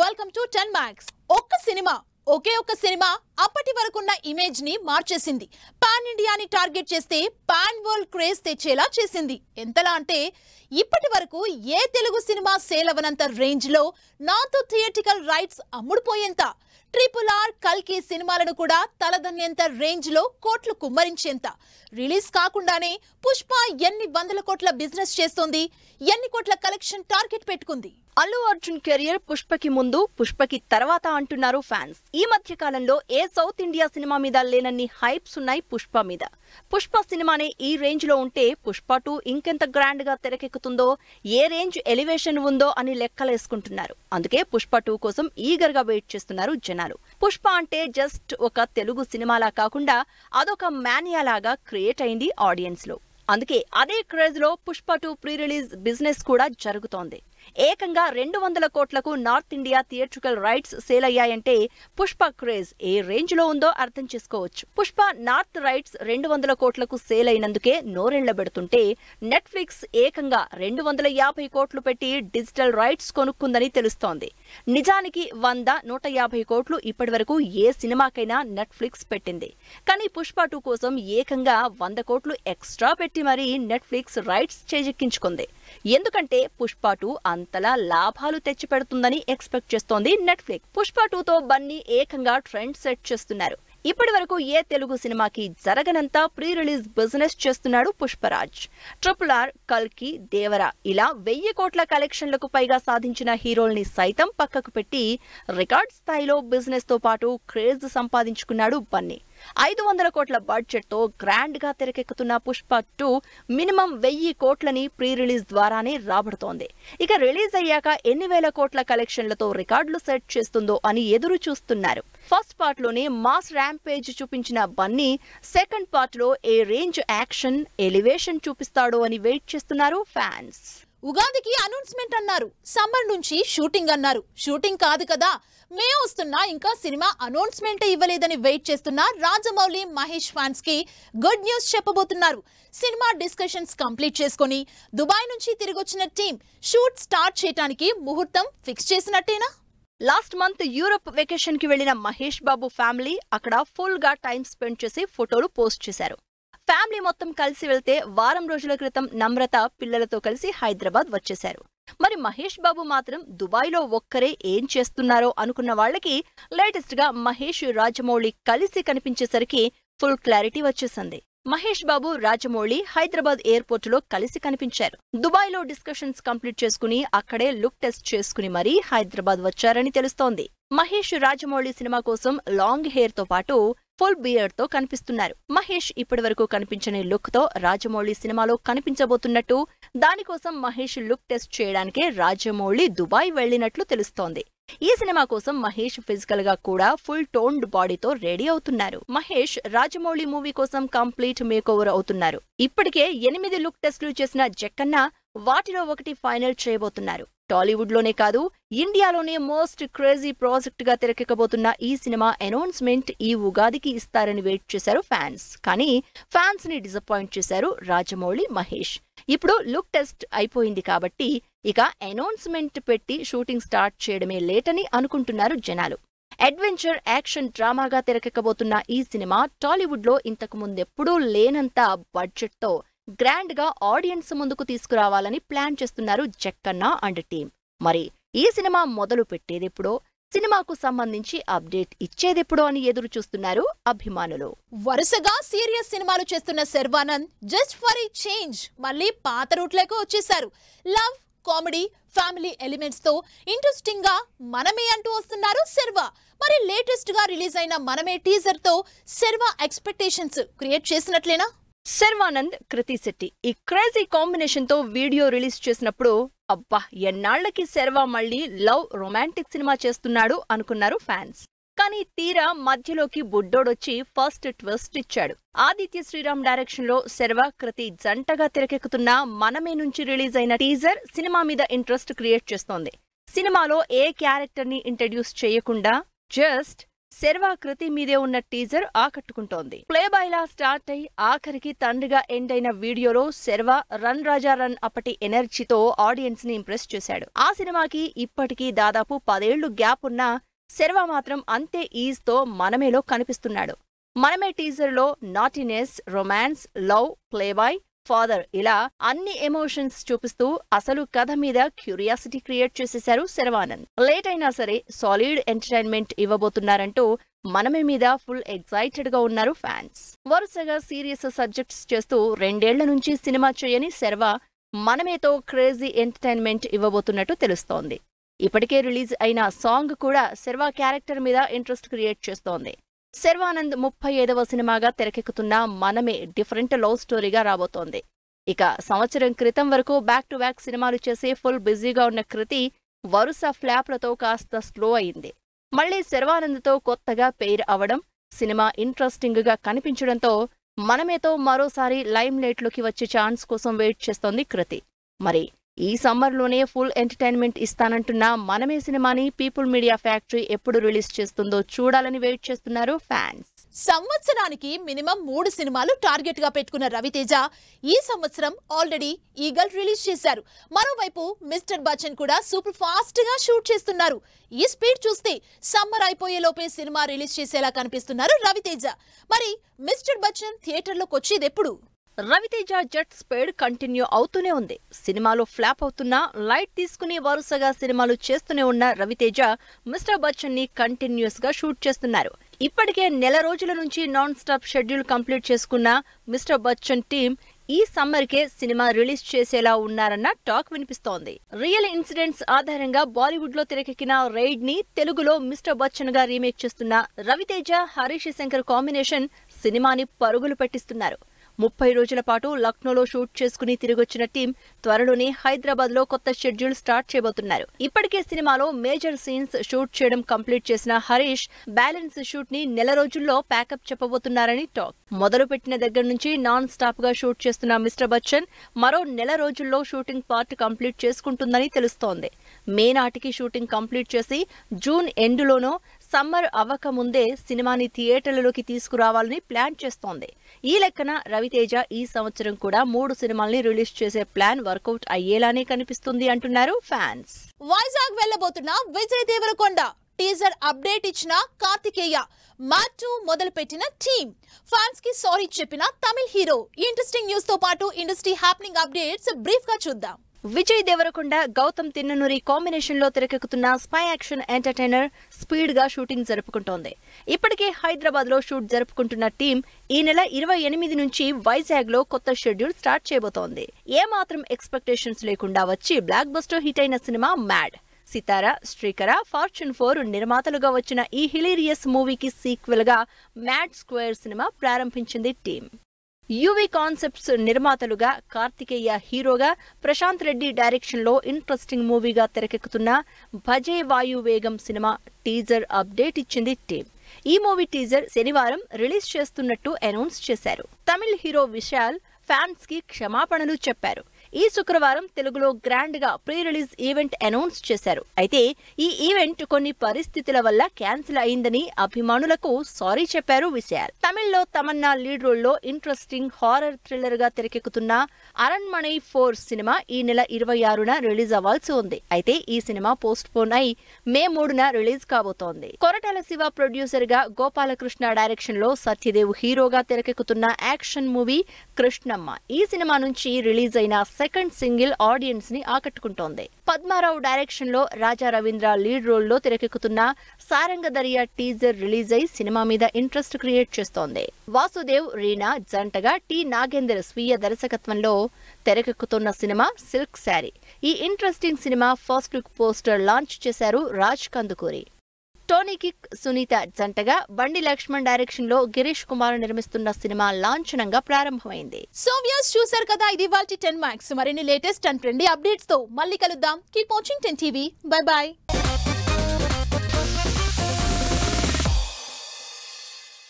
Welcome to 10 max. ఒకే ఒక్క cinema అప్పటి వరకున్న image ని మార్చేసింది. పాన్ ఇండియాని టార్గెట్ చేస్తే పాన్ వరల్డ్ క్రేజ్ తెచ్చేలా చేసింది. ఎంతలా అంటే ఇప్పటి వరకు ఏ తెలుగు సినిమా సేల్ అవనంత రేంజ్ లో నార్త్ థియేట్రికల్ రైట్స్ అమ్ముడుపోయేంత, RRR, కల్కి సినిమాలను కూడా తలదన్నేంత రేంజ్ లో కోట్లు కుమ్మరించేంత. రిలీజ్ కాకుండానే పుష్ప ఎన్ని వందల కోట్ల బిజినెస్ చేస్తోంది, ఎన్ని కోట్ల కలెక్షన్ టార్గెట్ పెట్టుకుంది. అల్లు అర్జున్ కెరియర్ పుష్పకి ముందు, పుష్పకి తర్వాత అంటున్నారు ఫ్యాన్స్. ఈ మధ్య కాలంలో ఏ సౌత్ ఇండియా సినిమా మీద లేనన్ని హైప్స్ ఉన్నాయి పుష్ప మీద. పుష్ప సినిమానే ఈ రేంజ్ లో ఉంటే పుష్ప 2 ఇంకెంత గ్రాండ్ గా తెరకెక్కుతుందో, ఏ రేంజ్ ఎలివేషన్ ఉందో అని లెక్కలేసుకుంటున్నారు. అందుకే పుష్ప 2 కోసం ఈగర్ గా వెయిట్ చేస్తున్నారు జనాలు. పుష్ప అంటే జస్ట్ ఒక తెలుగు సినిమాలా కాకుండా అదొక మానియా లాగా క్రియేట్ అయింది ఆడియన్స్ లో. అందుకే అదే క్రేజ్ లో పుష్ప 2 ప్రీ రిలీజ్ బిజినెస్ కూడా జరుగుతోంది. ఏకంగా 200 కోట్లకు north India theatrical rights sale అయ్యాయంటే పుష్ప క్రేజ్ ఏ రేంజ్ లో ఉందో అర్థం చేసుకోవచ్చు. పుష్ప నార్త్ రైట్స్ 200 కోట్లకు సేల్ అయినందుకే నోరెళ్లబెడుతుంటే నెట్ఫ్లిక్స్ ఏకంగా 250 కోట్లు పెట్టి డిజిటల్ రైట్స్ కొనుక్కుందని తెలుస్తోంది. నిజానికి 100, 150 కోట్లు ఇప్పటి వరకు ఏ సినిమాకైనా నెట్ఫ్లిక్స్ పెట్టింది. కానీ పుష్ప 2 కోసం ఏకంగా 100 కోట్లు ఎక్స్ట్రా పెట్టి మరీ నెట్ఫ్లిక్స్ రైట్స్ చేజెక్కించుకుంది. ఎందుకంటే పుష్ప 2 అంతలా లాభాలు తెచ్చిపెడుతుందని ఎక్స్పెక్ట్ చేస్తోంది నెట్ఫ్లిక్స్. పుష్ప 2తో బన్నీ ఏకంగా ట్రెండ్ సెట్ చేస్తున్నారు. ఇప్పటి వరకు ఏ తెలుగు సినిమాకి జరగనంత ప్రీ రిలీజ్ బిజినెస్ చేస్తున్నాడు పుష్పరాజ్. RRR, కల్కి, దేవర ఇలా 1000 కోట్ల కలెక్షన్లకు పైగా సాధించిన హీరోల్ని సైతం పక్కకు పెట్టి రికార్డ్ స్థాయిలో బిజినెస్ తో పాటు క్రేజ్ సంపాదించుకున్నాడు బన్నీ. 500 కోట్ల బడ్జెట్ తో గ్రాండ్ గా తెరకెక్కుతున్న పుష్ప 2 మినిమం 1000 కోట్లని ప్రీ రిలీజ్ ద్వారానే రాబడుతోంది. ఇక రిలీజ్ అయ్యాక ఎన్ని వేల కోట్ల కలెక్షన్లతో రికార్డులు సెట్ చేస్తుందో అని ఎదురు చూస్తున్నారు. ఫస్ట్ పార్ట్ లోనే మాస్ ర్యాంపేజ్ చూపించిన బన్నీ సెకండ్ పార్ట్ లో ఏ రేంజ్ యాక్షన్ ఎలివేషన్ చూపిస్తాడో అని వెయిట్ చేస్తున్నారు ఫ్యాన్స్. ఉగాదికి అనౌన్స్మెంట్ అన్నారు, సమ్మర్ నుంచి షూటింగ్ అన్నారు. షూటింగ్ కాదు కదా, మే వస్తున్నా ఇంకా సినిమా అనౌన్స్మెంట్ ఇవ్వలేదని వెయిట్ చేస్తున్న రాజమౌళి, మహేష్ ఫ్యాన్స్ కి గుడ్ న్యూస్ చెప్పబోతున్నారు. సినిమా డిస్కషన్స్ కంప్లీట్ చేసుకుని దుబాయ్ నుంచి తిరిగొచ్చిన టీం షూట్ స్టార్ట్ చేయడానికి ముహూర్తం ఫిక్స్ చేసినట్టేనా? లాస్ట్ మంత్ యూరప్ వెకేషన్ కి వెళ్లిన మహేష్ బాబు ఫ్యామిలీ అక్కడ ఫుల్ గా టైం స్పెండ్ చేసి ఫోటోలు పోస్ట్ చేశారు. ఫ్యామిలీ మొత్తం కలిసి వెళ్తే వారం రోజుల క్రితం నమ్రత పిల్లలతో కలిసి హైదరాబాద్ వచ్చేశారు. మరి మహేష్ బాబు మాత్రం దుబాయ్లో ఒక్కరే ఏం చేస్తున్నారో అనుకున్న వాళ్లకి లేటెస్ట్ గా మహేష్, రాజమౌళి కలిసి కనిపించేసరికి ఫుల్ క్లారిటీ వచ్చేసింది. మహేష్ బాబు, రాజమౌళి హైదరాబాద్ ఎయిర్పోర్ట్ లో కలిసి కనిపించారు. దుబాయ్ లో డిస్కషన్స్ కంప్లీట్ చేసుకుని అక్కడే లుక్ టెస్ట్ చేసుకుని మరీ హైదరాబాద్ వచ్చారని తెలుస్తోంది. మహేష్, రాజమౌళి సినిమా కోసం లాంగ్ హెయిర్ తో పాటు ఫుల్ బియర్డ్ తో కనిపిస్తున్నారు. మహేష్ ఇప్పటి వరకు కనిపించని లుక్ తో రాజమౌళి సినిమాలో కనిపించబోతున్నట్టు, దానికోసం మహేష్ లుక్ టెస్ట్ చేయడానికే రాజమౌళి దుబాయ్ వెళ్లినట్లు తెలుస్తోంది. ఈ సినిమా కోసం మహేష్ ఫిజికల్ గా కూడా ఫుల్ టోన్డ్ బాడీతో రెడీ అవుతున్నారు. మహేష్ రాజమౌళి మూవీ కోసం కంప్లీట్ మేకోవర్ అవుతున్నారు. ఇప్పటికే 8 లుక్ టెస్టులు చేసిన జక్కన్న వాటిలో ఒకటి ఫైనల్ చేయబోతున్నారు. టాలీవుడ్ లోనే కాదు, ఇండియాలోనే మోస్ట్ క్రేజీ ప్రాజెక్ట్ గా తెరకెక్కబోతున్న ఈ సినిమా అనౌన్స్మెంట్ ఈ ఉగాదికి ఇస్తారని వెయిట్ చేశారు ఫ్యాన్స్. కానీ ఫ్యాన్స్ ని డిసప్పాయింట్ చేశారు రాజమౌళి, మహేష్. ఇప్పుడు లుక్ టెస్ట్ అయిపోయింది కాబట్టి ఇక అనౌన్స్మెంట్ పెట్టి షూటింగ్ స్టార్ట్ చేయడమే లేట్ అని అనుకుంటున్నారు జనాలు. అడ్వెంచర్, యాక్షన్ డ్రామాగా తెరకెక్కబోతున్న ఈ సినిమా టాలీవుడ్ లో ఇంతకు ముందెప్పుడూ లేనంత బడ్జెట్ తో గ్రాండ్ గా ఆడియన్స్ ముందుకు తీసుకురావాలని ప్లాన్ చేస్తున్నారు జక్కన్న అండ్ టీం. మరి ఈ సినిమా మొదలు పెట్టేదెప్పుడో, సినిమాకు సంబంధించి అప్డేట్ ఇచ్చేదెప్పుడో అని ఎదురు చూస్తున్నారు అభిమానులు. వరుసగా సీరియస్ సినిమాలు చేస్తున్న Sharwanand just for a change మళ్ళీ పాత రూట్లకు వచ్చేశారు. లవ్, కామెడీ, ఫ్యామిలీ ఎలిమెంట్స్ తో ఇంట్రెస్టింగ్ గా మనమే అంటూ వస్తున్నారు శర్వా. మరి లేటెస్ట్ గా రిలీజ్ అయిన మనమే టీజర్ తో శర్వా ఎక్స్పెక్టేషన్స్ క్రియేట్ చేసినట్లేనా? శర్వానంద్, కృతి శెట్టి ఈ క్రేజీ కాంబినేషన్ తో వీడియో రిలీజ్ చేసినప్పుడు అబ్బా ఎన్నాళ్లకి శర్వా మళ్లీ లవ్, రొమాంటిక్ సినిమా చేస్తున్నాడు అనుకున్నారు ఫ్యాన్స్. కానీ తీరా మధ్యలోకి బుడ్డోడొచ్చి ఫస్ట్ ట్విస్ట్ ఇచ్చాడు. ఆదిత్య శ్రీరామ్ డైరెక్షన్ లో శర్వా, కృతి జంటగా తెరకెక్కుతున్న మనమే నుంచి రిలీజ్ అయిన టీజర్ సినిమా మీద ఇంట్రెస్ట్ క్రియేట్ చేస్తోంది. సినిమాలో ఏ క్యారెక్టర్ ని ఇంట్రడ్యూస్ చేయకుండా జస్ట్ శర్వా కృతి మీదే ఉన్న టీజర్ ఆకట్టుకుంటోంది. ప్లే బాయ్ లా స్టార్ట్ అయి ఆఖరికి తండ్రిగా ఎండ్ అయిన వీడియోలో శర్వా రన్ రాజా రన్ అప్పటి ఎనర్జీతో ఆడియన్స్ ని ఇంప్రెస్ చేశాడు. ఆ సినిమాకి ఇప్పటికీ దాదాపు 10 ఏళ్లు గ్యాప్ ఉన్నా శర్వా మాత్రం అంతే ఈజ్ తో మనమేలో కనిపిస్తున్నాడు. మనమే టీజర్ లో naughtiness, romance, love, play boy, father ఇలా అన్ని ఎమోషన్స్ చూపిస్తూ అసలు కథ మీద క్యూరియాసిటీ క్రియేట్ చేసేశారు శర్వానంద్. లేట్ అయినా సరే సాలిడ్ ఎంటర్టైన్మెంట్ ఇవ్వబోతున్నారంటూ మనమే మీద ఫుల్ ఎక్సైటెడ్ గా ఉన్నారు ఫ్యాన్స్. వరుసగా సీరియస్ సబ్జెక్ట్స్ చేస్తూ 2 ఏళ్ల నుంచి సినిమా చేయని శర్వా మనమేతో క్రేజీ ఎంటర్టైన్మెంట్ ఇవ్వబోతున్నట్టు తెలుస్తోంది. ఇప్పటికే రిలీజ్ అయిన సాంగ్ కూడా శర్వా క్యారెక్టర్ మీద ఇంట్రెస్ట్ క్రియేట్ చేస్తోంది. శర్వానంద్ 35వ సినిమాగా తెరకెక్కుతున్న మనమే డిఫరెంట్ లవ్ స్టోరీగా రాబోతోంది. ఇక సంవత్సరం క్రితం వరకు బ్యాక్ టు బ్యాక్ సినిమాలు చేసి ఫుల్ బిజీగా ఉన్న కృతి వరుస ఫ్లాప్లతో కాస్త స్లో అయింది. మళ్లీ శర్వానంద్తో కొత్తగా పెయిర్ అవడం, సినిమా ఇంట్రెస్టింగ్ గా కనిపించడంతో మనమేతో మరోసారి లైమ్ లైట్ లోకి వచ్చే ఛాన్స్ కోసం వెయిట్ చేస్తోంది కృతి. మరి ఈ సమ్మర్లోనే ఫుల్ ఎంటర్టైన్మెంట్ ఇస్తానంటున్న మనమే సినిమాని పీపుల్ మీడియా ఫ్యాక్టరీ ఎప్పుడు రిలీజ్ చేస్తుందో చూడాలని వెయిట్ చేస్తున్నారు ఫ్యాన్స్. సంవత్సరానికి మినిమం 3 సినిమాలు టార్గెట్ గా పెట్టుకున్న రవితేజ ఈ సంవత్సరం ఆల్రెడీ ఈగల్ రిలీజ్ చేశారు. మరోవైపు మిస్టర్ బచ్చన్ కూడా సూపర్ ఫాస్ట్ గా షూట్ చేస్తున్నారు. ఈ స్పీడ్ చూస్తే సమ్మర్ అయిపోయే లోపే సినిమా రిలీజ్ చేసేలా కనిపిస్తున్నారు రవితేజ. మరి మిస్టర్ బచ్చన్ థియేటర్లోకి వచ్చేది ఎప్పుడు? రవితేజ జెట్ స్పీడ్ కంటిన్యూ అవుతూనే ఉంది. సినిమాలో ఫ్లాప్ అవుతున్నా లైట్ తీసుకుని వరుసగా సినిమాలు చేస్తూనే ఉన్న రవితేజ మిస్టర్ బచ్చన్ ని కంటిన్యూస్ గా షూట్ చేస్తున్నారు. ఇప్పటికే నెల రోజుల నుంచి నాన్ స్టాప్ షెడ్యూల్ కంప్లీట్ చేసుకున్న మిస్టర్ బచ్చన్ టీం ఈ సమ్మర్ కే సినిమా రిలీజ్ చేసేలా ఉన్నారన్న టాక్ వినిపిస్తోంది. రియల్ ఇన్సిడెంట్స్ ఆధారంగా బాలీవుడ్ లో తెరకెక్కిన రైడ్ ని తెలుగులో మిస్టర్ బచ్చన్ గా రీమేక్ చేస్తున్న రవితేజ, హరీష్ శంకర్ కాంబినేషన్ సినిమాని పరుగులు పెట్టిస్తున్నారు. 30 రోజుల పాటు లక్నోలో షూట్ చేసుకుని తిరిగొచ్చిన టీం త్వరలోనే హైదరాబాద్ లో కొత్త షెడ్యూల్ స్టార్ట్ చేయబోతున్నారు. ఇప్పటికే సినిమాలో మేజర్ సీన్స్ షూట్ చేయడం కంప్లీట్ చేసిన హరీష్ బ్యాలెన్స్ షూట్ ని నెల రోజుల్లో ప్యాకప్ చెప్పబోతున్నారని టాక్. మొదలు పెట్టిన దగ్గర నుంచి నాన్ స్టాప్ గా షూట్ చేస్తున్న మిస్టర్ బచ్చన్ మరో నెల రోజుల్లో షూటింగ్ పార్ట్ కంప్లీట్ చేసుకుంటుందని తెలుస్తోంది. మే నాటికి షూటింగ్ కంప్లీట్ చేసి జూన్ ఎండులోనో సమ్మర్ అవ్వకముందే సినిమాని థియేటర్లలోకి తీసుకురావాలని ప్లాన్ చేస్తోంది. ఈ లెక్కన రవితేజ ఈ సంవత్సరం కూడా 3 సినిమాల్ని రిలీజ్ చేసే ప్లాన్ వర్కౌట్ అయ్యేలానే కనిపిస్తుంది అంటున్నారు ఫ్యాన్స్. వైజాగ్ వెళ్లబోతున్న విజయ్ దేవరకొండ టీజర్ అప్డేట్ ఇచ్చిన కార్తికేయ మ్యాట్ మొదలు పెట్టిన టీమ్ ఫ్యాన్స్ కి సారీ చెప్పిన తమిళ హీరో. ఇంట్రెస్టింగ్ న్యూస్ తో పాటు ఇండస్ట్రీ హ్యాపెనింగ్ అప్డేట్స్ బ్రీఫ్ గా చూద్దాం. విజయ్ దేవరకొండ, గౌతమ్ తిన్ననూరి కాంబినేషన్ లో తెరకెక్కుతున్న స్పై యాక్షన్ ఎంటర్టైనర్ స్పీడ్ గా షూటింగ్ జరుపుకుంటోంది. ఇప్పటికే హైదరాబాద్ లో షూట్ జరుపుకుంటున్న టీం ఈ నెల 28 నుంచి వైజాగ్ లో కొత్త షెడ్యూల్ స్టార్ట్ చేయబోతోంది. ఏమాత్రం ఎక్స్పెక్టేషన్స్ లేకుండా వచ్చి బ్లాక్ బస్టర్ హిట్ అయిన సినిమా మ్యాడ్. సితార, శ్రీకర, ఫార్చ్యూన్ 4 నిర్మాతలుగా వచ్చిన ఈ హిలేరియస్ మూవీకి సీక్వెల్ గా మ్యాడ్ స్క్వేర్ సినిమా ప్రారంభించింది టీం. యువి కాన్సెప్ట్స్ నిర్మాతలుగా, కార్తికేయ హీరోగా, ప్రశాంత్ రెడ్డి డైరెక్షన్ లో ఇంట్రెస్టింగ్ మూవీగా తెరకెక్కుతున్న భజే వాయు వేగం సినిమా టీజర్ అప్డేట్ ఇచ్చింది టీం. ఈ మూవీ టీజర్ శనివారం రిలీజ్ చేస్తున్నట్టు అనౌన్స్ చేశారు. తమిళ హీరో విశాల్ ఫ్యాన్స్ కి క్షమాపణలు చెప్పారు. ఈ శుక్రవారం తెలుగులో గ్రాండ్ గా ప్రీ రిలీజ్ ఈవెంట్ అనౌన్స్ చేశారు. అయితే ఈ ఈవెంట్ కొన్ని పరిస్థితుల వల్ల క్యాన్సిల్ అయిందని అభిమానులకు సారీ చెప్పారు విశాల్. తమిళ్లో తమన్నా లీడ్ రోల్ లో ఇంట్రెస్టింగ్ హారర్ థ్రిల్లర్ గా తెరకెక్కుతున్న అరణ్మణై 4 సినిమా ఈ నెల 26న రిలీజ్ అవ్వాల్సి ఉంది. అయితే ఈ సినిమా పోస్ట్ పోన్ అయి మే 3న రిలీజ్ కాబోతోంది. కొరటాల శివ ప్రొడ్యూసర్ గా, గోపాలకృష్ణ డైరెక్షన్ లో సత్యదేవ్ హీరోగా తెరకెక్కుతున్న యాక్షన్ మూవీ కృష్ణమ్మ. ఈ సినిమా నుంచి రిలీజ్ అయిన సెకండ్ సింగిల్ ఆడియన్స్ ని ఆకట్టుకుంటోంది. పద్మారావు డైరెక్షన్ లో రాజా రవీంద్ర లీడ్ రోల్ లో తెరకెక్కుతున్న సారంగదరియా టీజర్ రిలీజ్ అయి సినిమా మీద ఇంట్రెస్ట్ క్రియేట్ చేస్తోంది. వాసుదేవ్, రీనా జంటగా టి నాగేందర్ స్వీయ దర్శకత్వంలో తెరకెక్కుతున్న సినిమా సిల్క్ శారీ. ఈ interesting cinema first look poster launch చేశారు రాజ్ కందుకూరి. టోనీ కిక్, సునీత జంటగా బండి లక్ష్మణ్ డైరెక్షన్ లో గిరీష్ కుమార్ నిర్మిస్తున్న సినిమా లాంఛనంగా ప్రారంభమైంది. సో వ్యూయర్స్ చూశారు కదా, ఇది ఇవాల్టి 10 Max. మరిన్ని లేటెస్ట్ అండ్ ట్రెండీ అప్డేట్స్ తో మళ్ళీ కలుద్దాం. Keep watching 10 TV. By by.